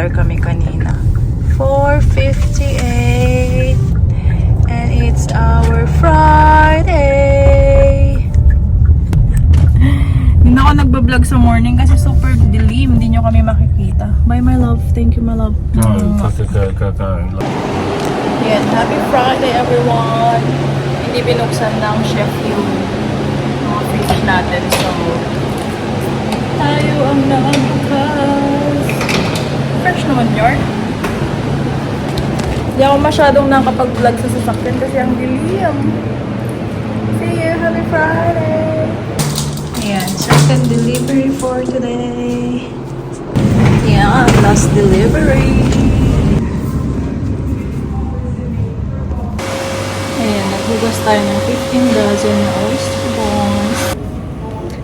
$4 kami kanina. 4:58 and it's our Friday. Hindi na ako nagbablog sa morning kasi super dilim. Hindi nyo kami makikita. Bye my love. Thank you my love. Go. Yan. Happy Friday everyone. Hindi binuksan ng chef yung mga fish natin. So, tayo ang nakabukas. Fresh naman yun. Hindi ako masyadong nakapag-vlog sa sasakyan kasi ang dilim. See you! Happy Friday! Ayan, second delivery for today. Ayan, last delivery. Ayan, naghugas tayo ng 15 dozen na oyster balls.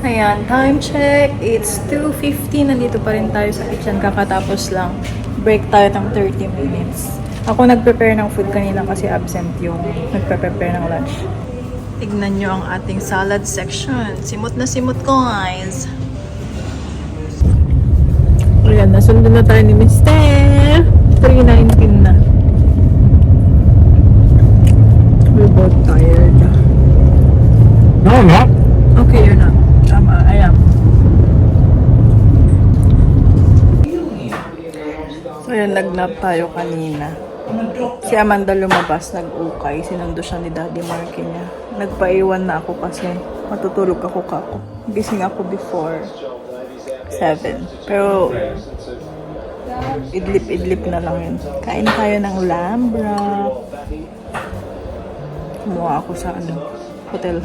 Ayan, time check. It's 2:50. Nandito pa rin tayo sa kitchen. Kakatapos lang. Break tayo ng 30 minutes. Ako nag-prepare ng food kanina kasi absent yung nagpe-prepare ng lunch. Tignan nyo ang ating salad section. Simot na simot ko, guys. Ayan, nasundan na tayo ni Mr. 3:19 na. We're both tired. No, I'm not. Okay, you're not. I am. So, ayan, nag-nap tayo kanina. Si Amanda lumabas, nag-ukay. Sinundo siya ni Daddy Marky niya. Nagpaiwan na ako kasi matutulog ako kako. Gising ako before 7. Pero, idlip-idlip na lang yun. Kain tayo ng lamb wrap. Kumuha ako sa hotel.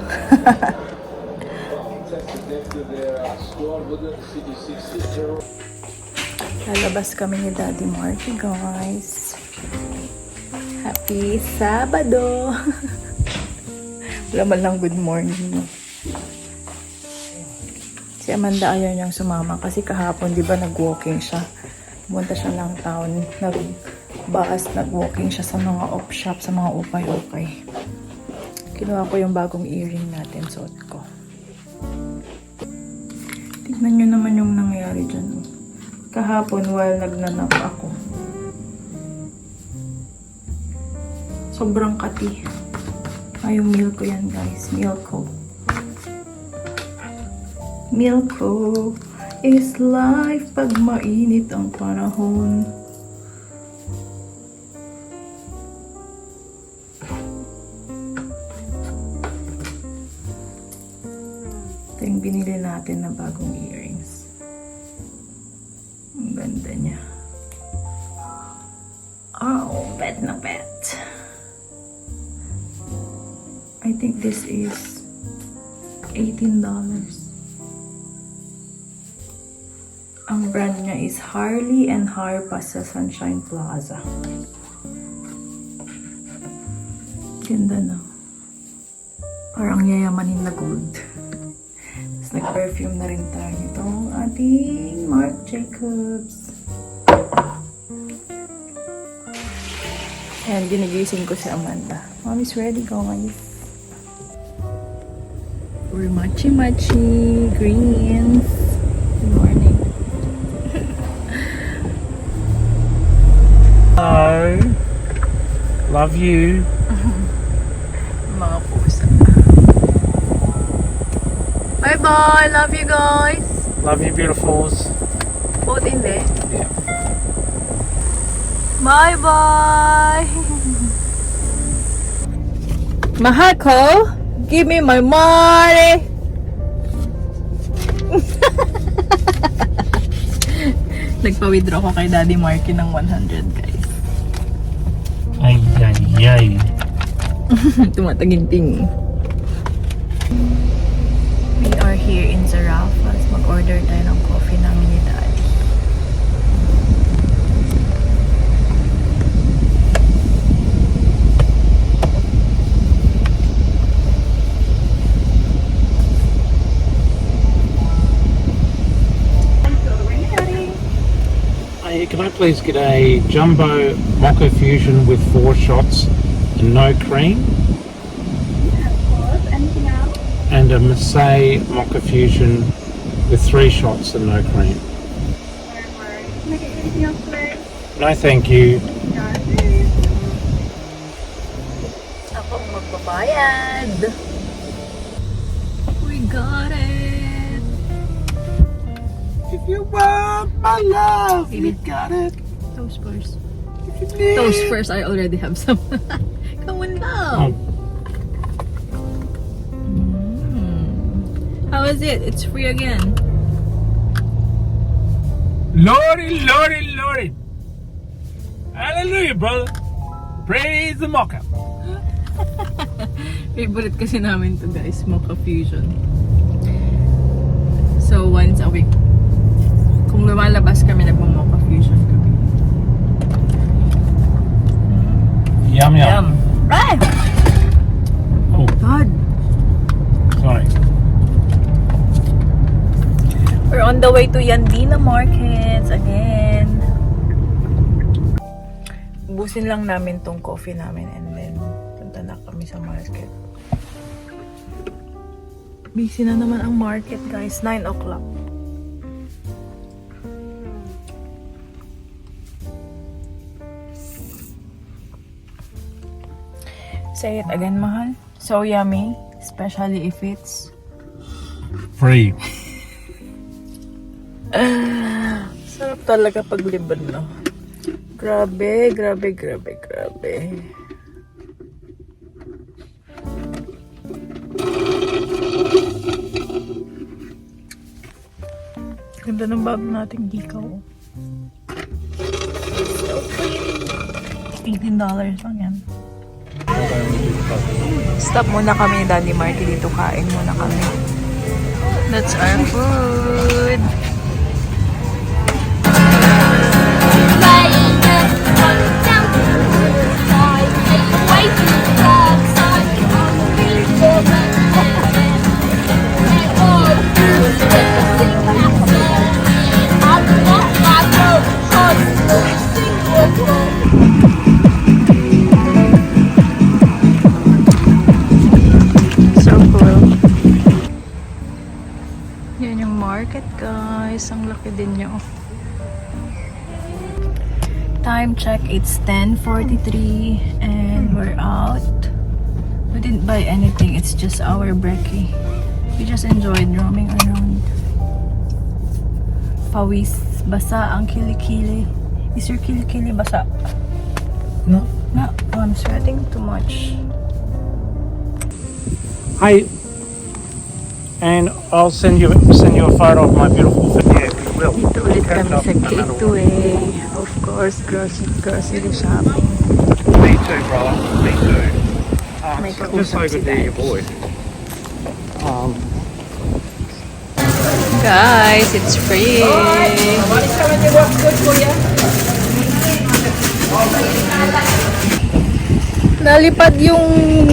Lalabas kami ni Daddy Marky, guys. Happy Sabado! Wala man lang good morning. Si Amanda ayaw niyang sumama kasi kahapon, di ba, nag-walking siya. Pumunta siya ng town. Nag-walking siya sa mga op shop, sa mga ukay-ukay. Kinuha ko yung bagong earring natin, suot ko. Tignan nyo naman yung nangyari dyan. Kahapon, while nagnanap ako, sobrang kati. Ay, yung milk ko yan, guys. Milko. Milko is life pag mainit ang panahon. Ito yung binili natin na bagong earrings. Ang ganda niya. Oh, pet na pet. I think this is $18. Ang brand niya is Harley and Harpa sa Sunshine Plaza. Ganda na. Parang yayamanin na gold. Tapos nag-perfume na rin tayo. Ito ang ating Marc Jacobs. Ayan, ginigising ko si Amanda. Mommy's ready, guys. We're matchy-matchy greens. Good morning. Hello. Love you. Mga pusa. Bye-bye. Love you guys. Love you, beautifuls. Both in there. Yeah. Bye-bye. Mahako, give me my money. Nagpa-withdraw ko kay Daddy Marky ng 100, guys. Ay, ay, ay. Tumataginting. We are here in Zarafas. Mag-order tayo ng coffee namin ni Daddy. Can I please get a jumbo mocha fusion with 4 shots and no cream? Yeah, of course. Anything else? And a Marseille mocha fusion with 3 shots and no cream. No worries. Can I get anything else today? No, thank you. Ako ang magbabayad. We got it. If you want my love, you got it. Toast first. If you need Toast first. I already have some. Come on now. Oh, How is it? It's free again. Lordy, Lordy, Lordy. Hallelujah, brother. Praise the mocha. Favorite kasi namin to guys, Mocha Fusion. So once a week. Kung lumalabas kami, nagmo-Mocha Fusion kami. Yum, yum. Yum. Right! Oh, God. sorry. We're on the way to Yandina Markets again. Ubusin lang namin tong coffee namin and then punta na kami sa market. Busy na naman ang market guys, 9 o'clock. Say it again, mahal. So yummy, especially if it's Free. sarap talaga pag liban na. Grabe, grabe, grabe, grabe. Ganda ng bago nating dikaw. So pretty. $18 lang yan. Stop muna kami ni Daddy Marky dito. Kain muna kami. That's our food. So cool. Yan yung market guys. Ang laki din niya. Time check, it's 10:43 and we're out. We didn't buy anything, it's just our brekkie. We just enjoyed roaming around. Pawis, basa ang kilikili. Is your kilikili basa? No. No, I'm sweating too much. Hey, and I'll send you a photo of my beautiful fit. Yeah, we will. Dito ulit Catch kami up sa no matter what. Gateway. Of course, grocery shopping. Me too, brother. Me too. May It's just so kausap si good to hear your Dad. voice. Guys, it's free. Nalipad yung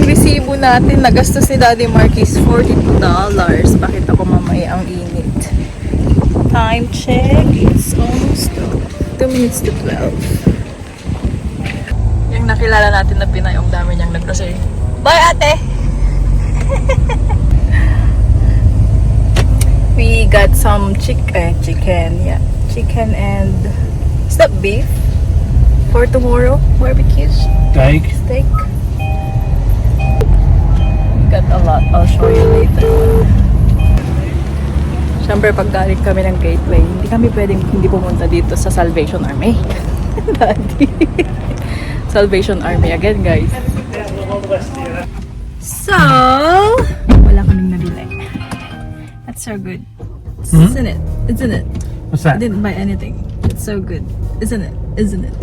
resibo natin. Nagastos ni Daddy Marquis $42. Bakit ako mamaya ang init? Time check. It's almost 2 minutes to 12. Yung nakilala natin na Pinay, yung dami niyang nag-grocery. Bye, ate! We got some chicken, yeah. Chicken and... Is that beef? For tomorrow? Barbecue? Steak. Steak? We got a lot. I'll show you later. Siyempre, pag galing kami ng Gateway, hindi kami pwedeng hindi pumunta dito sa Salvation Army. Daddy. Salvation Army again, guys. So, wala kaming nabili. That's so good. Isn't it? Isn't it? What's I that? didn't buy anything. It's so good. Isn't it? Isn't it?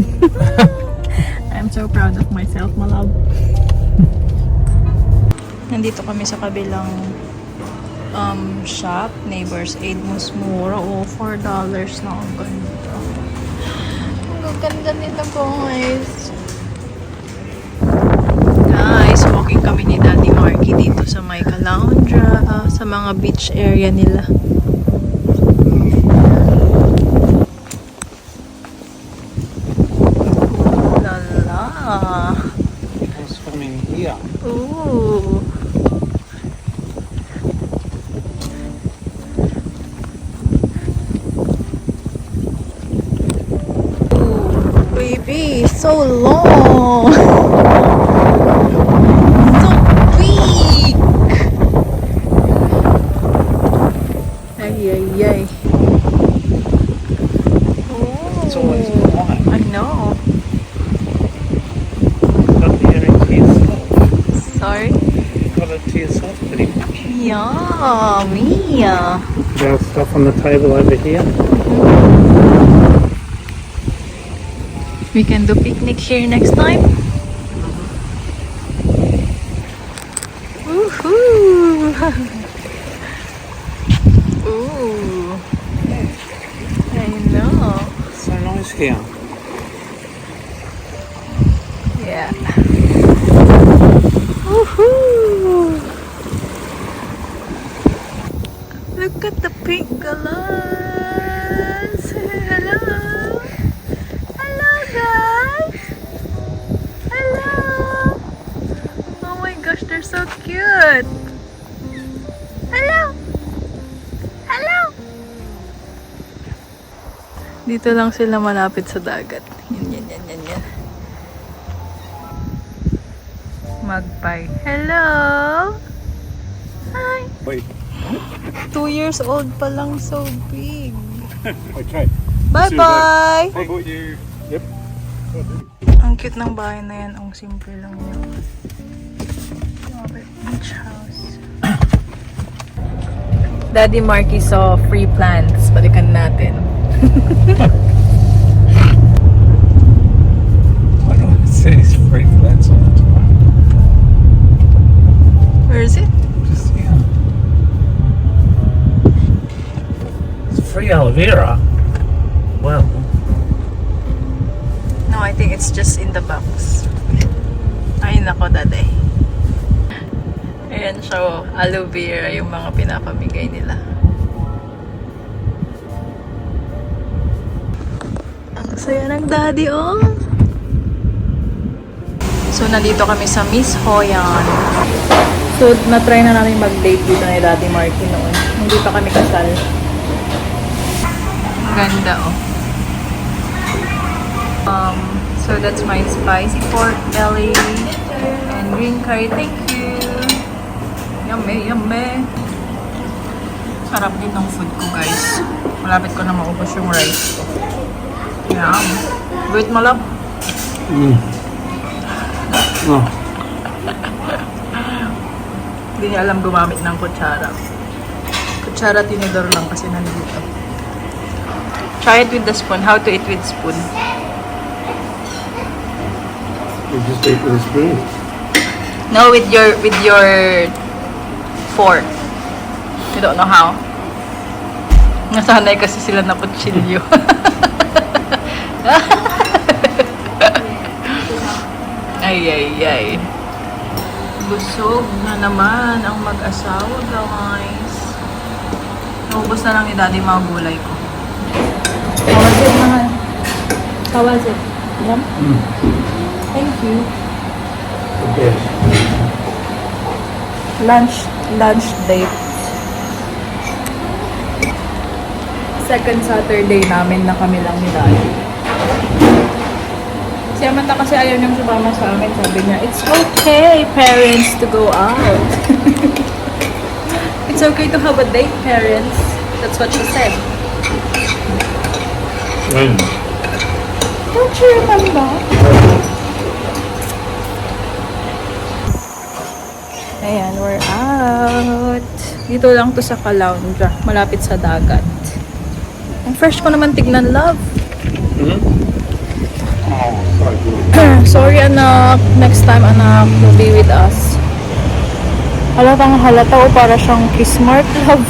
I'm so proud of myself, my love. Nandito kami sa kabilang shop, Neighbors Aid. Mas mura. Oh, $4 na. Ang ganda. Ang ganda nito, guys. Guys, walking kami ni Daddy Marky dito sa may Caloundra, sa mga beach area nila. Lala. What's swimming here? Ooh. So long. So big. Ay, ay, ay. Oh, It's always quiet. I know. Got the area to yourself. Sorry. Got it to yourself pretty much. Yummy. Got stuff on the table over here. We can do picnic here next time. Woohoo! Ooh. I know. So nice here. Yeah. Woohoo! Look at the pink galons. Hello. Hello, guys. Hello. Oh my gosh, they're so cute. Hello. Hello. Dito lang sila malapit sa dagat. Yan. Magpie. Hello. Hi. Wait. 2 years old pa lang, so big. Okay. Bye-bye! How about you? Yep. Ang cute ng bahay na yan. Ang simple lang niya. Grabe, beach house. Daddy Marky saw free plants. Balikan natin. I don't see these free plants all the time. Where is it? Just here. It's free aloe vera. Well, No, I think it's just in the box. Ay, nako, Daday. Ayan siya, oh. Aloe vera yung mga pinapamigay nila. Ang saya ng daddy, oh. So, nandito kami sa Miss Hoyan. So, na-try na namin mag-date dito ni Daddy Marky noon. Hindi pa kami kasal. Ganda, oh. So that's my spicy pork belly and green curry. Thank you. Yummy, yummy. Sarap din ng food ko, guys. Malapit ko na maubos yung rice ko. Yum. Wait mo lang. oh, Hindi niya alam gumamit ng kutsara. Kutsara tinidor lang kasi nandito. Try it with the spoon. How to eat with spoon? you just eat with a spoon. No, with your fork. You don't know how? Nasanay kasi sila na kutsilyo. ay. Busog na naman ang mag-asawa, guys. Naubos na lang ni Daddy mga gulay ko. How was it, mahal? How was it? Yum? Thank you. Yes. Lunch date. Second Saturday namin na kami lang ni Daddy. Si Amanda kasi ayaw niyang sumama sa amin. Sabi niya, it's okay, parents, to go out. It's okay to have a date, parents. That's what she said. When? Don't you remember? Ayan, we're out. Dito lang to sa Caloundra, malapit sa dagat. Ang fresh ko naman tignan, love. Oh, so good. Sorry, anak. Next time, anak, you'll be with us. Halatang halata o para siyang kiss mark, love.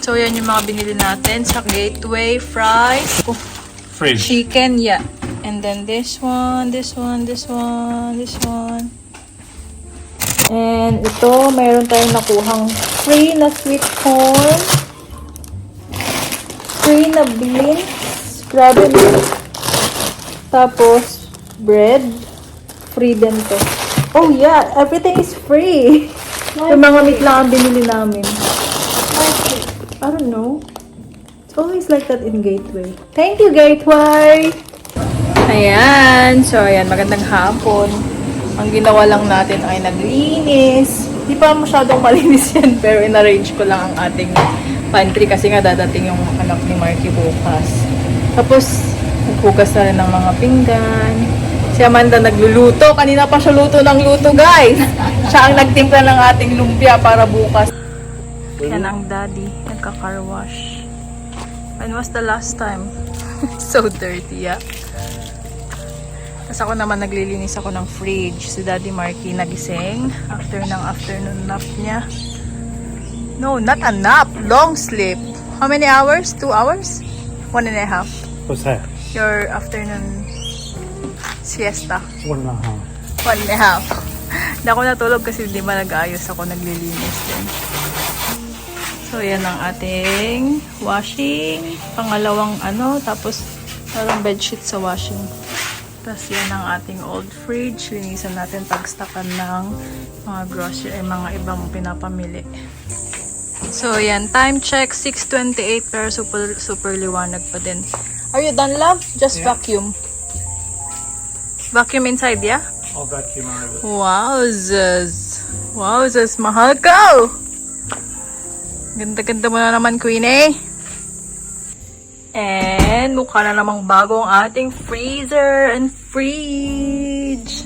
So, yan yung mga binili natin sa Gateway. Fries. Oh, Fridge. chicken, yeah. And then this one. And ito, mayroon tayong nakuhang free na sweet corn. Free na beans. Grabe na. Tapos, bread. Free din to. Oh yeah, everything is free. Yung mga meat lang ang binili namin. I don't know. It's always like that in Gateway. Thank you, Gateway! Ayan. So, ayan. Magandang hapon. Ang ginawa lang natin ay naglinis. Di pa masyadong malinis yan, pero in-arrange ko lang ang ating pantry kasi nga dadating yung anak ni Marky bukas. Tapos, naghugas na rin ng mga pinggan. Si Amanda nagluluto. Kanina pa siya luto ng luto, guys. Siya ang nagtimpla ng ating lumpia para bukas. Yan ang daddy. Nagka-car wash. When was the last time? So dirty, yeah. Tapos ako naman naglilinis ako ng fridge. Si Daddy Marky nagising after ng afternoon nap niya. No, not a nap. Long sleep. How many hours? 2 hours? 1.5. What's that? Your afternoon siesta. 1.5. 1.5. Hindi ako natulog kasi hindi ba nag-ayos ako, naglilinis din. So, yan ang ating washing. Pangalawang tapos parang bedsheet sa washing. Tapos yan ang ating old fridge. Linisan natin pagstakan ng mga grocery, mga ibang pinapamili. So, yan. Time check, 6:28 pero super liwanag pa din. Are you done, love? Just vacuum. Vacuum inside, yeah? I'll vacuum over. Wowzers. Wowzers, mahal ka! Ganda-ganda mo na naman, Queenie. And mukha na namang bago ang ating freezer and fridge.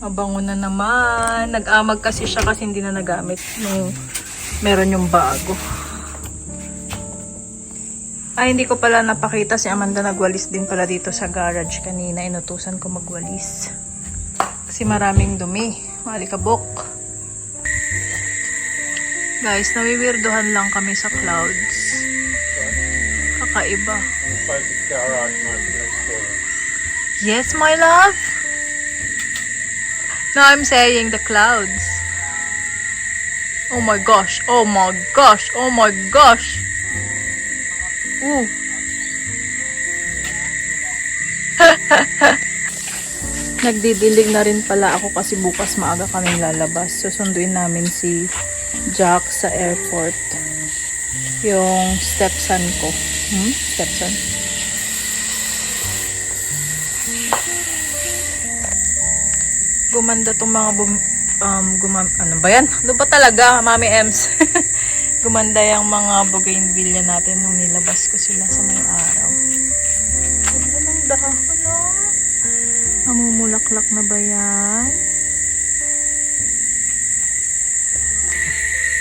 Mabango na naman. Nag-amag kasi siya kasi hindi na nagamit nung meron yung bago. Ay, hindi ko pala napakita. Si Amanda nagwalis din pala dito sa garage kanina. Inutusan ko magwalis. Kasi maraming dumi. Malikabok. Guys, nawiwirdohan lang kami sa clouds. Kakaiba. Yes, my love? No, I'm saying the clouds. Oh my gosh, oh my gosh, oh my gosh. Ooh. Nagdidilig na rin pala ako kasi bukas maaga kaming lalabas. Susunduin namin si Jack sa airport. Yung stepson ko. Stepson. Gumanda tong mga ano ba yan? Ano ba talaga, Mami Ems? Gumanda yung mga bougainvillea natin nung nilabas ko sila sa may araw. Ganda ng dahon, no? Namumulaklak na ba yan?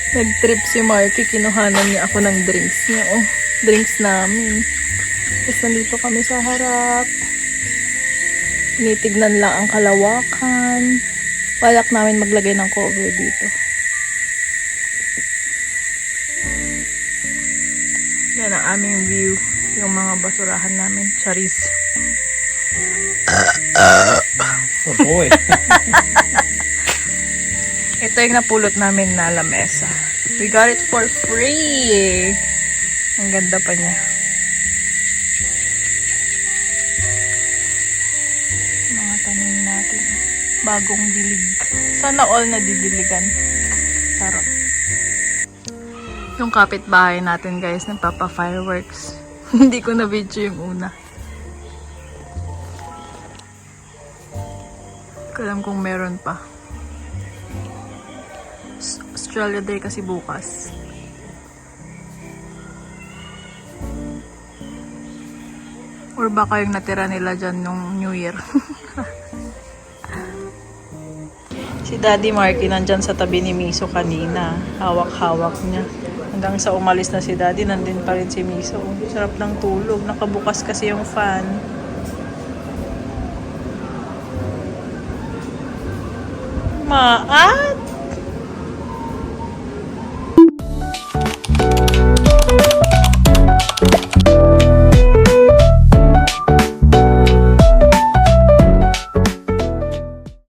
Nag-trip si Marky, kinuhanan niya ako ng drinks niya. Oh, drinks namin. Tapos nandito kami sa harap. Tinitignan lang ang kalawakan. Balak namin maglagay ng cover dito. Yan ang aming view. Yung mga basurahan namin. Charis. Oh boy. Ito yung napulot namin na lamesa. We got it for free. Ang ganda pa niya. Mga tanim natin. Bagong dilig. Sana all na didiligan. Sarap. Yung kapitbahay natin, guys, nagpapa-fireworks. Hindi ko na-video yung una. Hindi ko alam kung meron pa. Australia Day kasi bukas. Or baka yung natira nila dyan nung New Year. Si Daddy Marky nandyan sa tabi ni Miso kanina. Hawak-hawak niya. Hanggang sa umalis na si Daddy, nandun pa rin si Miso. Sarap ng tulog. Nakabukas kasi yung fan. Maat!